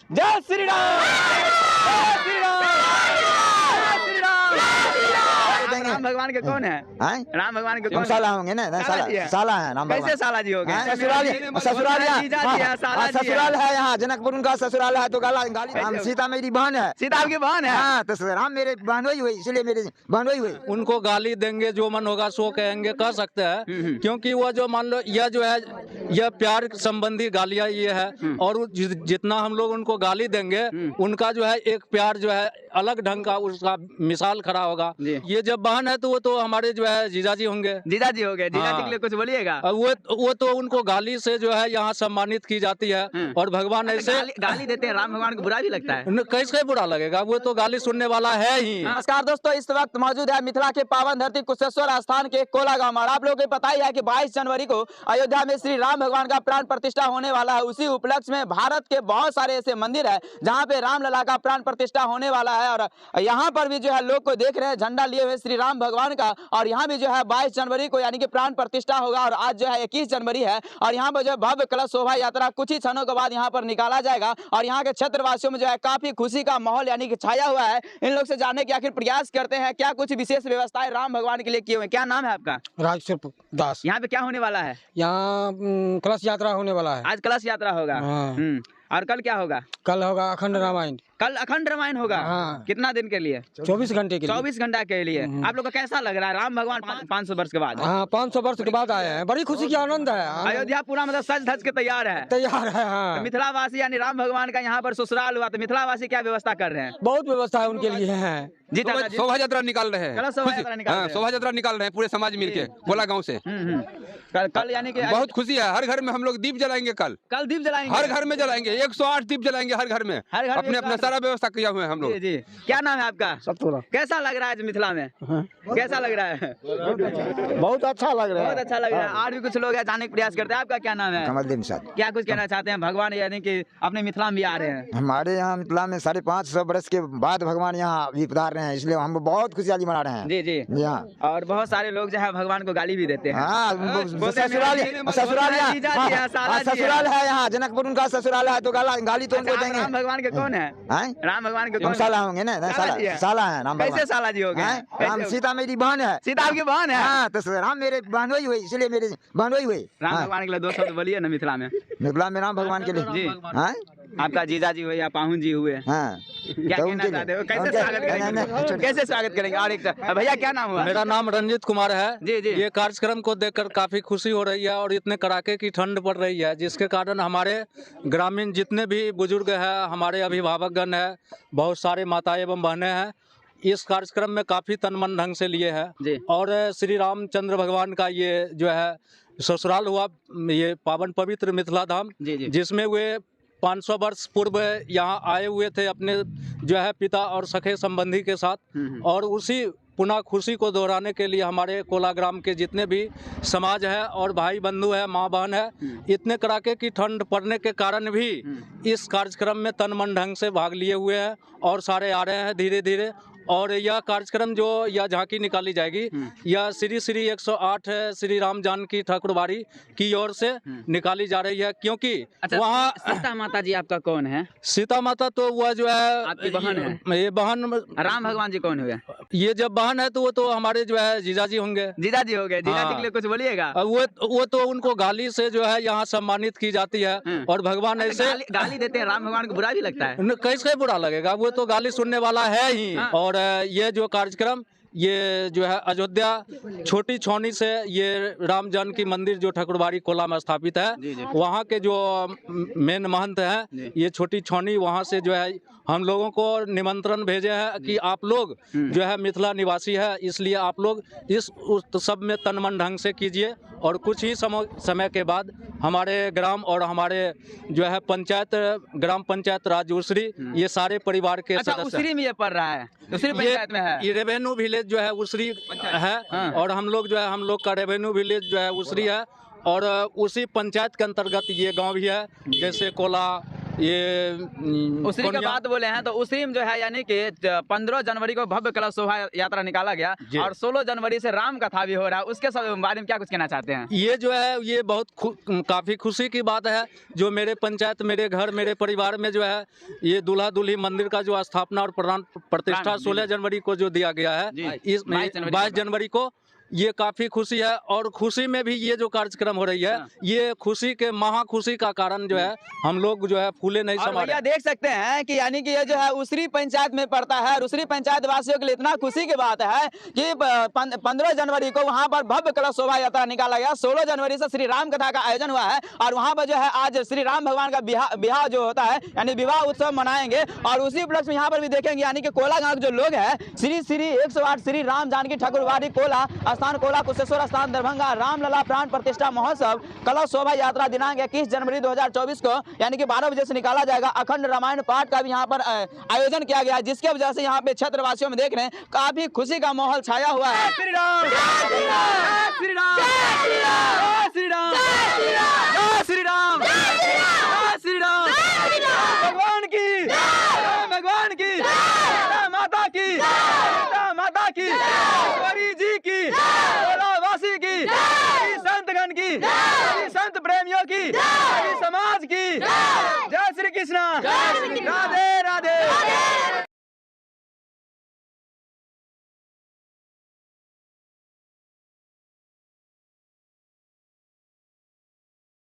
जय श्री राम, जय श्री राम, जय श्री राम। राम भगवान के कौन है? राम भगवान के कौन? साला होंगे ना, साला है राम भगवान। कैसे साला जी हो गए? ससुराल है यहाँ, जनकपुर उनका ससुराल है, तो गाली हम सीता मेरी बहन है। सीता आपकी बहन है? हाँ, तो राम मेरे बहनोई हुई, इसलिए मेरी बहनोई हुई। उनको गाली देंगे, जो मन होगा सो कहेंगे, कह सकते हैं, क्योंकि वो जो मान लो यह जो है यह प्यार संबंधी गालियां ये है, और जितना हम लोग उनको गाली देंगे उनका जो है एक प्यार जो है अलग ढंग का उसका मिसाल खड़ा होगा। ये जब बहन है तो वो तो हमारे जो है जीजाजी होंगे। जीजाजी हो गए। जीजाजी के लिए कुछ बोलिएगा? वो तो उनको गाली से जो है यहाँ सम्मानित की जाती है, और भगवान ऐसे गाली देते हैं, राम भगवान को बुरा भी लगता है? कैसे बुरा लगेगा, वो तो गाली सुनने वाला है ही। नमस्कार दोस्तों, इस वक्त मौजूद है मिथिला के पावन धरती कुशेश्वर स्थान के कोला गांव। और आप लोगों को पता ही है कि 22 जनवरी को अयोध्या में श्री राम भगवान का प्राण प्रतिष्ठा होने वाला है। उसी उपलक्ष्य में भारत के बहुत सारे ऐसे मंदिर है जहाँ पे रामलला का प्राण प्रतिष्ठा होने वाला है, और यहाँ पर भी जो है लोग को देख रहे हैं झंडा लिए हुए श्री राम भगवान का। और यहाँ भी जो है 22 जनवरी को यानी कि प्राण प्रतिष्ठा होगा, और आज जो है 21 जनवरी है, और यहाँ पर जो है भव्य कलश शोभा यात्रा कुछ ही क्षणों के बाद यहाँ पर निकाला जाएगा। और यहाँ के क्षेत्रवासियों में जो है काफी खुशी का माहौल यानी कि छाया हुआ है। इन लोग से जानने की आखिर प्रयास करते हैं क्या कुछ विशेष व्यवस्थाएं राम भगवान के लिए किए हुए। क्या नाम है आपका? राजस्वरूप दास। यहाँ पे क्या होने वाला है? यहाँ कलश यात्रा होने वाला है। आज कलश यात्रा होगा। और कल क्या होगा? कल होगा अखंड रामायण। कल अखंड रामायण होगा। हाँ। कितना दिन के लिए? 24 घंटे के लिए। 24 घंटा के लिए। आप लोग को कैसा लग रहा है? राम भगवान 500 वर्ष के बाद? हाँ, 500 वर्ष के बाद आए हैं, बड़ी खुशी की आनंद है। अयोध्या पूरा मतलब सज धज के तैयार है। तैयार है। हाँ। तो मिथिलावासी यानी राम भगवान का यहाँ पर ससुराल हुआ, तो मिथिलावासी क्या व्यवस्था कर रहे हैं? बहुत व्यवस्था है उनके लिए है। जी शोभा यात्रा निकाल रहे हैं। शोभा यात्रा निकाल रहे हैं पूरे समाज मिलके कोला गांव से। कल यानी कि बहुत खुशी है। हर घर में हम लोग दीप जलाएंगे। कल दीप जलाएंगे, हर घर में जलाएंगे। 108 दीप जलाएंगे हर घर में। अपने अपना सारा व्यवस्था किया हुआ है हम लोग। जी। क्या नाम है आपका? सतपुरा। कैसा लग रहा है मिथिला में? कैसा लग रहा है? बहुत अच्छा लग रहा है। बहुत अच्छा लग रहा है। और भी कुछ लोग है जाने का प्रयास करते हैं। आपका क्या नाम है? कमलदीन साहब। क्या कुछ कहना चाहते हैं? भगवान यानी कि अपने मिथिला में भी आ रहे हैं। हमारे यहाँ मिथिला में 550 वर्ष के बाद भगवान यहाँ भी पधार रहे हैं, इसलिए हम बहुत खुशहाली मना रहे हैं। जी जी जी हाँ। और बहुत सारे लोग जो है भगवान को गाली भी देते हैं। ससुराल है यहाँ, जनकपुर उनका ससुराल है, तो गाली तो उनको देंगे। राम भगवान के कौन है? राम भगवान के कौन? साला होंगे ना, साला है राम। कैसे साला जी हो गए? राम सीता मेरी बहन है। सीता आपकी बहन है? हाँ, तो राम मेरे बहनोई हुई, इसलिए मेरी बहनोई हुई। राम भगवान के लिए 2 शब्द बोलिए ना मिथिला में। मिथिला में राम भगवान के लिए जी। हाँ? आपका जीजा जी हुए या पाहुन जी हुए, हाँ, क्या कहना चाहते हो? कैसे स्वागत करेंगे? कैसे स्वागत करेंगे? और एक भैया क्या नाम हुआ? मेरा नाम रंजीत कुमार है। जी जी। ये कार्यक्रम को देखकर काफी खुशी हो रही है, और इतने कड़ाके की ठंड पड़ रही है, जिसके कारण हमारे ग्रामीण जितने भी बुजुर्ग हैं, हमारे अभिभावकगण है, बहुत सारे माता एवं बहनें हैं, इस कार्यक्रम में काफी तन मन ढंग से लिए हैं। और श्री रामचंद्र भगवान का ये जो है ससुराल हुआ, ये पावन पवित्र मिथिला धाम, जिसमें वे 500 वर्ष पूर्व यहाँ आए हुए थे अपने जो है पिता और सखे संबंधी के साथ। और उसी पुनः खुशी को दोहराने के लिए हमारे कोला ग्राम के जितने भी समाज है और भाई बंधु है, माँ बहन है, इतने कड़ाके की ठंड पड़ने के कारण भी इस कार्यक्रम में तन मन ढंग से भाग लिए हुए हैं, और सारे आ रहे हैं धीरे धीरे। और यह कार्यक्रम जो यह झांकी निकाली जाएगी, यह श्री 108 श्री राम जानकी ठाकुरबाड़ी की ओर से निकाली जा रही है, क्योंकि वहाँ सीता माता जी आपका कौन है? सीता माता तो वह जो है आपकी बहन है। ये बहन। राम भगवान जी कौन हुए? ये जब बहन है तो वो तो हमारे जो है जीजाजी होंगे। जीजाजी हो गए। जीजाजी के लिए कुछ बोलिएगा? वो तो उनको गाली से जो है यहाँ सम्मानित की जाती है, और भगवान ऐसे गाली देते हैं, राम भगवान को बुरा भी लगता है? कैसे बुरा लगेगा, वो तो गाली सुनने वाला है ही। और ये जो कार्यक्रम ये जो है अयोध्या छोटी छौनी से ये राम जानकी मंदिर जो ठाकुरबाड़ी कोला में स्थापित है, वहाँ के जो मेन महंत हैं, ये छोटी छौनी, वहाँ से जो है हम लोगों को निमंत्रण भेजे हैं कि आप लोग जो है मिथिला निवासी है, इसलिए आप लोग इस उत्सव में तन मन ढंग से कीजिए। और कुछ ही समय के बाद हमारे ग्राम और हमारे जो है पंचायत, ग्राम पंचायत राज उसरी, ये सारे परिवार के सदस्य। उसरी में ये पड़ रहा है? उसरी पंचायत में है? ये रेवेन्यू विलेज जो है उसरी है। और हम लोग जो है, हम लोग का रेवेन्यू विलेज जो है उसरी है, और उसी पंचायत के अंतर्गत ये गांव भी है, जैसे कोला, ये उसरी की बात बोले हैं तो उसरी में जो है यानी कि 15 जनवरी को भव्य कलश शोभा यात्रा निकाला गया और 16 जनवरी से राम कथा भी हो रहा है, उसके बारे में क्या कुछ कहना चाहते हैं? ये जो है ये बहुत काफी खुशी की बात है जो मेरे पंचायत, मेरे घर, मेरे परिवार में जो है ये दूल्हा दुल्ही मंदिर का जो स्थापना और प्राण प्रतिष्ठा 16 जनवरी को जो दिया गया है, इस 22 जनवरी को, ये काफी खुशी है। और खुशी में भी ये जो कार्यक्रम हो रही है ये खुशी के महा खुशी का कारण जो है हम लोग जो है फूले नहीं समा रहे। देख सकते हैं कि यानी कि ये जो है उसरी पंचायत में पड़ता है और उसरी पंचायत वासियों के लिए इतना खुशी की बात है कि 15 जनवरी को वहां पर भव्य कलश शोभा यात्रा निकाला गया। 16 जनवरी से श्री राम कथा का आयोजन हुआ है और वहां पर जो है आज श्री राम भगवान का विवाह जो होता है यानी विवाह उत्सव मनाएंगे। और उसी उपलक्ष्य में यहाँ पर भी देखेंगे यानी कि कोला गांव के जो लोग हैं श्री 108 श्री राम जानकी ठाकुरवाड़ी कोला स्थान कोला कुशेश्वर स्थान दरभंगा रामलला प्राण प्रतिष्ठा महोत्सव कलश शोभा यात्रा दिनांक 21 जनवरी 2024 को यानी कि 12 बजे से निकाला जाएगा। अखंड रामायण पाठ का भी यहाँ पर आयोजन किया गया है, जिसके वजह से यहाँ पे क्षेत्रवासियों में देख रहे हैं काफी खुशी का माहौल छाया हुआ है। श्री राम श्री राम श्री राम श्री राम श्री राम श्री राम भगवान की भगवान की माता की माता की जी की वासी की संतगण की संत प्रेमियों की समाज की। जय श्री कृष्ण। राधे राधे।